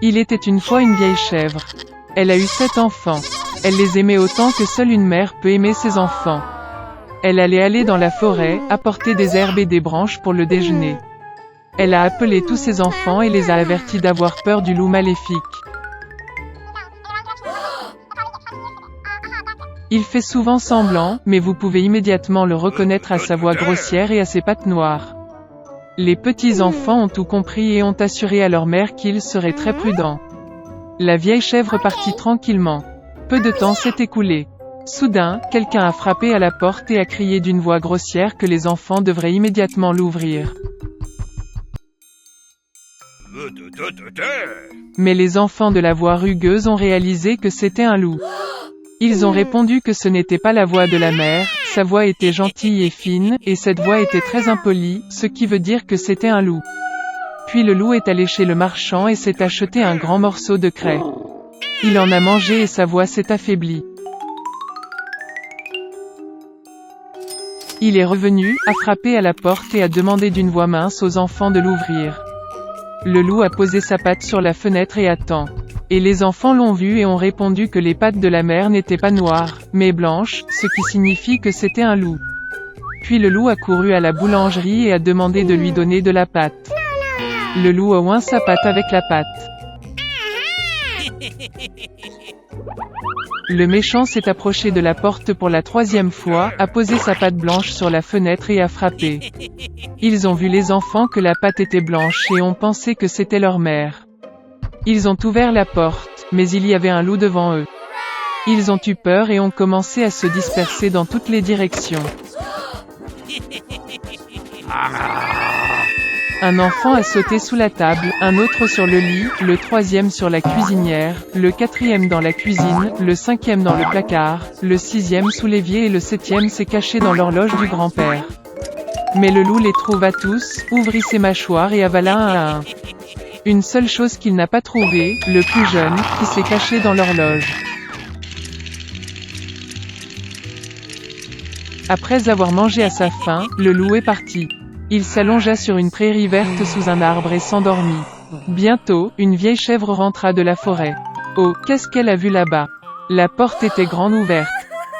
Il était une fois une vieille chèvre. Elle a eu 7 enfants. Elle les aimait autant que seule une mère peut aimer ses enfants. Elle allait aller dans la forêt, apporter des herbes et des branches pour le déjeuner. Elle a appelé tous ses enfants et les a avertis d'avoir peur du loup maléfique. Il fait souvent semblant, mais vous pouvez immédiatement le reconnaître à sa voix grossière et à ses pattes noires. Les petits-enfants ont tout compris et ont assuré à leur mère qu'ils seraient très prudents. La vieille chèvre partit tranquillement. Peu de temps s'est écoulé. Soudain, quelqu'un a frappé à la porte et a crié d'une voix grossière que les enfants devraient immédiatement l'ouvrir. Mais les enfants de la voix rugueuse ont réalisé que c'était un loup. Ils ont répondu que ce n'était pas la voix de la mère, sa voix était gentille et fine, et cette voix était très impolie, ce qui veut dire que c'était un loup. Puis le loup est allé chez le marchand et s'est acheté un grand morceau de craie. Il en a mangé et sa voix s'est affaiblie. Il est revenu, a frappé à la porte et a demandé d'une voix mince aux enfants de l'ouvrir. Le loup a posé sa patte sur la fenêtre et attend. Et les enfants l'ont vu et ont répondu que les pattes de la mère n'étaient pas noires, mais blanches, ce qui signifie que c'était un loup. Puis le loup a couru à la boulangerie et a demandé de lui donner de la pâte. Le loup a oint sa patte avec la pâte. Le méchant s'est approché de la porte pour la 3e fois, a posé sa patte blanche sur la fenêtre et a frappé. Ils ont vu les enfants que la patte était blanche et ont pensé que c'était leur mère. Ils ont ouvert la porte, mais il y avait un loup devant eux. Ils ont eu peur et ont commencé à se disperser dans toutes les directions. Un enfant a sauté sous la table, un autre sur le lit, le 3e sur la cuisinière, le 4e dans la cuisine, le 5e dans le placard, le 6e sous l'évier et le 7e s'est caché dans l'horloge du grand-père. Mais le loup les trouva tous, ouvrit ses mâchoires et avala un à un. Une seule chose qu'il n'a pas trouvée, le plus jeune, qui s'est caché dans l'horloge. Après avoir mangé à sa faim, le loup est parti. Il s'allongea sur une prairie verte sous un arbre et s'endormit. Bientôt, une vieille chèvre rentra de la forêt. Oh, qu'est-ce qu'elle a vu là-bas? La porte était grande ouverte.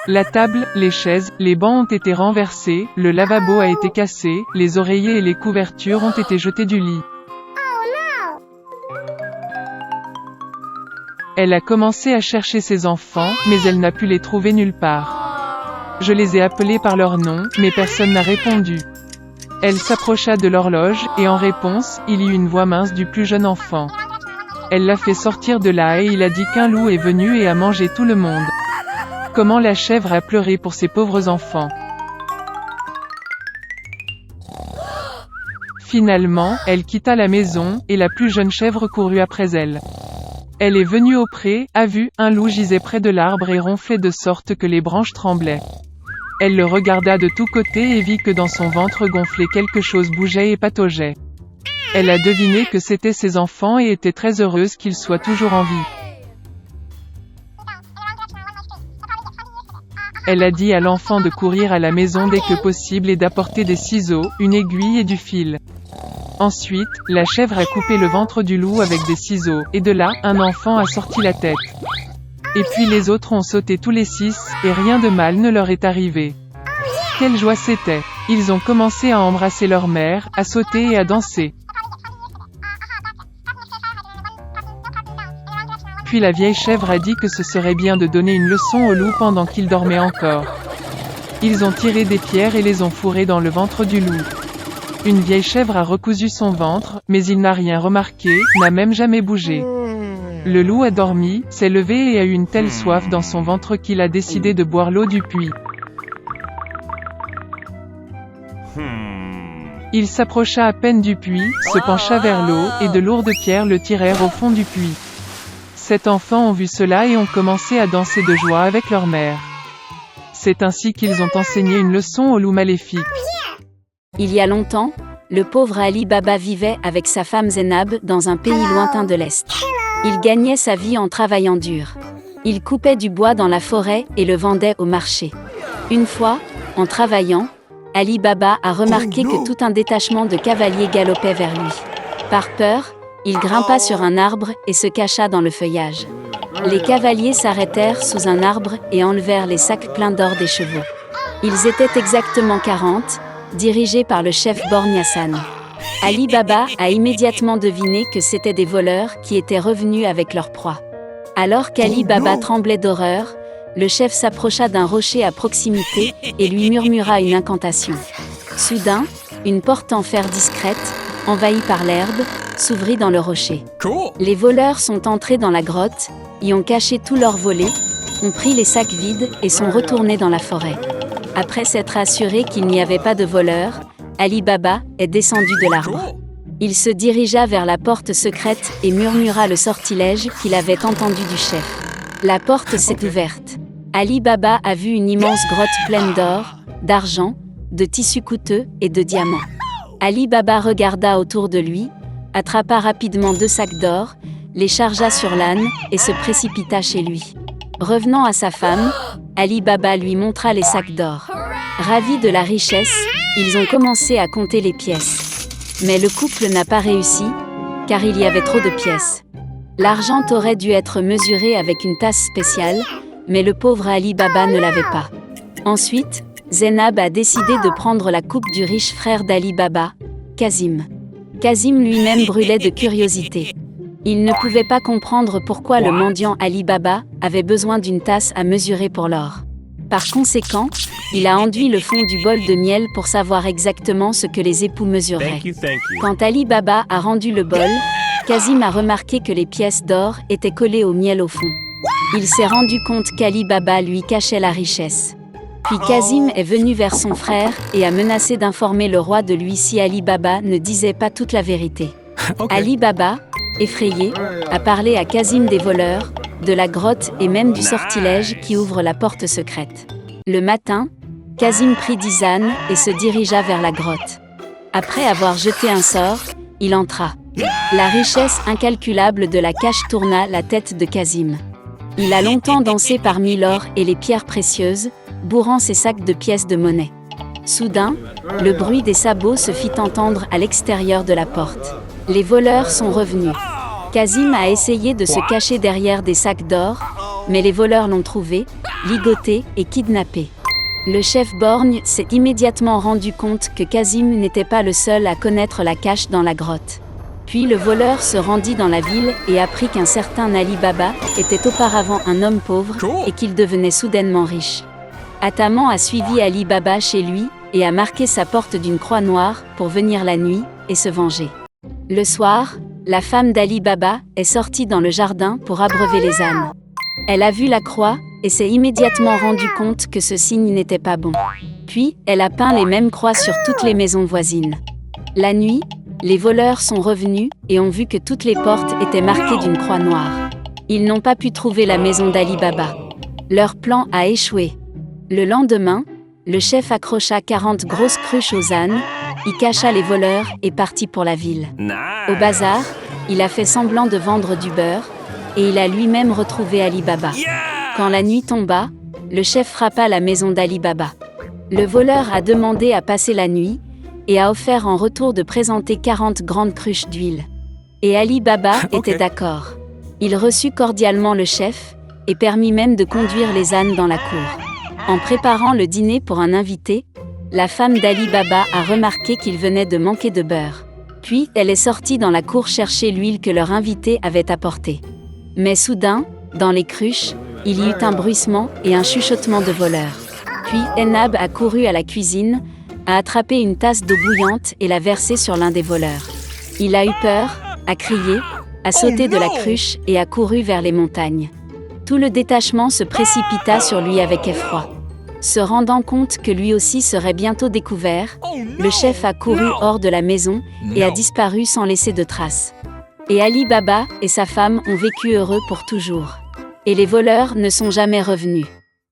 La table, les chaises, les bancs ont été renversés, le lavabo a été cassé, les oreillers et les couvertures ont été jetés du lit. Elle a commencé à chercher ses enfants, mais elle n'a pu les trouver nulle part. Je les ai appelés par leur nom, mais personne n'a répondu. Elle s'approcha de l'horloge, et en réponse, il y eut une voix mince du plus jeune enfant. Elle l'a fait sortir de là et il a dit qu'un loup est venu et a mangé tout le monde. Comment la chèvre a pleuré pour ses pauvres enfants. Finalement, elle quitta la maison, et la plus jeune chèvre courut après elle. Elle est venue au pré, a vu, un loup gisait près de l'arbre et ronflait de sorte que les branches tremblaient. Elle le regarda de tous côtés et vit que dans son ventre gonflé quelque chose bougeait et pataugeait. Elle a deviné que c'étaient ses enfants et était très heureuse qu'ils soient toujours en vie. Elle a dit à l'enfant de courir à la maison dès que possible et d'apporter des ciseaux, une aiguille et du fil. Ensuite, la chèvre a coupé le ventre du loup avec des ciseaux, et de là, un enfant a sorti la tête. Et puis les autres ont sauté tous les 6, et rien de mal ne leur est arrivé. Quelle joie c'était! Ils ont commencé à embrasser leur mère, à sauter et à danser. Puis la vieille chèvre a dit que ce serait bien de donner une leçon au loup pendant qu'il dormait encore. Ils ont tiré des pierres et les ont fourrées dans le ventre du loup. Une vieille chèvre a recousu son ventre, mais il n'a rien remarqué, n'a même jamais bougé. Le loup a dormi, s'est levé et a eu une telle soif dans son ventre qu'il a décidé de boire l'eau du puits. Il s'approcha à peine du puits, se pencha vers l'eau, et de lourdes pierres le tirèrent au fond du puits. 7 enfants ont vu cela et ont commencé à danser de joie avec leur mère. C'est ainsi qu'ils ont enseigné une leçon au loup maléfique. Il y a longtemps, le pauvre Ali Baba vivait avec sa femme Zénab dans un pays lointain de l'Est. Il gagnait sa vie en travaillant dur. Il coupait du bois dans la forêt et le vendait au marché. Une fois, en travaillant, Ali Baba a remarqué que tout un détachement de cavaliers galopait vers lui. Par peur, Il grimpa sur un arbre et se cacha dans le feuillage. Les cavaliers s'arrêtèrent sous un arbre et enlevèrent les sacs pleins d'or des chevaux. Ils étaient exactement 40, dirigés par le chef borgne Hassan. Ali Baba a immédiatement deviné que c'étaient des voleurs qui étaient revenus avec leur proie. Alors qu'Ali Baba tremblait d'horreur, le chef s'approcha d'un rocher à proximité et lui murmura une incantation. Soudain, une porte en fer discrète, envahie par l'herbe, s'ouvrit dans le rocher. Les voleurs sont entrés dans la grotte, y ont caché tous leurs volets, ont pris les sacs vides et sont retournés dans la forêt. Après s'être assuré qu'il n'y avait pas de voleurs, Ali Baba est descendu de l'arbre. Il se dirigea vers la porte secrète et murmura le sortilège qu'il avait entendu du chef. La porte s'est ouverte. Ali Baba a vu une immense grotte pleine d'or, d'argent, de tissus coûteux et de diamants. Ali Baba regarda autour de lui, attrapa rapidement 2 sacs d'or, les chargea sur l'âne et se précipita chez lui. Revenant à sa femme, Ali Baba lui montra les sacs d'or. Ravis de la richesse, ils ont commencé à compter les pièces. Mais le couple n'a pas réussi, car il y avait trop de pièces. L'argent aurait dû être mesuré avec une tasse spéciale, mais le pauvre Ali Baba ne l'avait pas. Ensuite, Zainab a décidé de prendre la coupe du riche frère d'Ali Baba, Kazim. Kazim lui-même brûlait de curiosité. Il ne pouvait pas comprendre pourquoi le mendiant Ali Baba avait besoin d'une tasse à mesurer pour l'or. Par conséquent, il a enduit le fond du bol de miel pour savoir exactement ce que les époux mesuraient. Quand Ali Baba a rendu le bol, Kazim a remarqué que les pièces d'or étaient collées au miel au fond. Il s'est rendu compte qu'Ali Baba lui cachait la richesse. Puis Kazim est venu vers son frère et a menacé d'informer le roi de lui si Ali Baba ne disait pas toute la vérité. Ali Baba, effrayé, a parlé à Kazim des voleurs, de la grotte et même du sortilège qui ouvre la porte secrète. Le matin, Kazim prit Dizane et se dirigea vers la grotte. Après avoir jeté un sort, il entra. La richesse incalculable de la cache tourna la tête de Kazim. Il a longtemps dansé parmi l'or et les pierres précieuses, bourrant ses sacs de pièces de monnaie. Soudain, le bruit des sabots se fit entendre à l'extérieur de la porte. Les voleurs sont revenus. Kazim a essayé de se cacher derrière des sacs d'or, mais les voleurs l'ont trouvé, ligoté et kidnappé. Le chef borgne s'est immédiatement rendu compte que Kazim n'était pas le seul à connaître la cache dans la grotte. Puis le voleur se rendit dans la ville et apprit qu'un certain Ali Baba était auparavant un homme pauvre et qu'il devenait soudainement riche. Ataman a suivi Ali Baba chez lui et a marqué sa porte d'une croix noire pour venir la nuit et se venger. Le soir, la femme d'Ali Baba est sortie dans le jardin pour abreuver les ânes. Elle a vu la croix et s'est immédiatement rendue compte que ce signe n'était pas bon. Puis, elle a peint les mêmes croix sur toutes les maisons voisines. La nuit, les voleurs sont revenus et ont vu que toutes les portes étaient marquées d'une croix noire. Ils n'ont pas pu trouver la maison d'Ali Baba. Leur plan a échoué. Le lendemain, le chef accrocha 40 grosses cruches aux ânes, y cacha les voleurs et partit pour la ville. Au bazar, il a fait semblant de vendre du beurre, et il a lui-même retrouvé Ali Baba. Quand la nuit tomba, le chef frappa la maison d'Ali Baba. Le voleur a demandé à passer la nuit, et a offert en retour de présenter 40 grandes cruches d'huile. Et Ali Baba était d'accord. Il reçut cordialement le chef, et permit même de conduire les ânes dans la cour. En préparant le dîner pour un invité, la femme d'Ali Baba a remarqué qu'il venait de manquer de beurre. Puis, elle est sortie dans la cour chercher l'huile que leur invité avait apportée. Mais soudain, dans les cruches, il y eut un bruissement et un chuchotement de voleurs. Puis, Zainab a couru à la cuisine, a attrapé une tasse d'eau bouillante et l'a versée sur l'un des voleurs. Il a eu peur, a crié, a sauté de la cruche et a couru vers les montagnes. Tout le détachement se précipita sur lui avec effroi. Se rendant compte que lui aussi serait bientôt découvert, le chef a couru hors de la maison et a disparu sans laisser de traces. Et Ali Baba et sa femme ont vécu heureux pour toujours. Et les voleurs ne sont jamais revenus.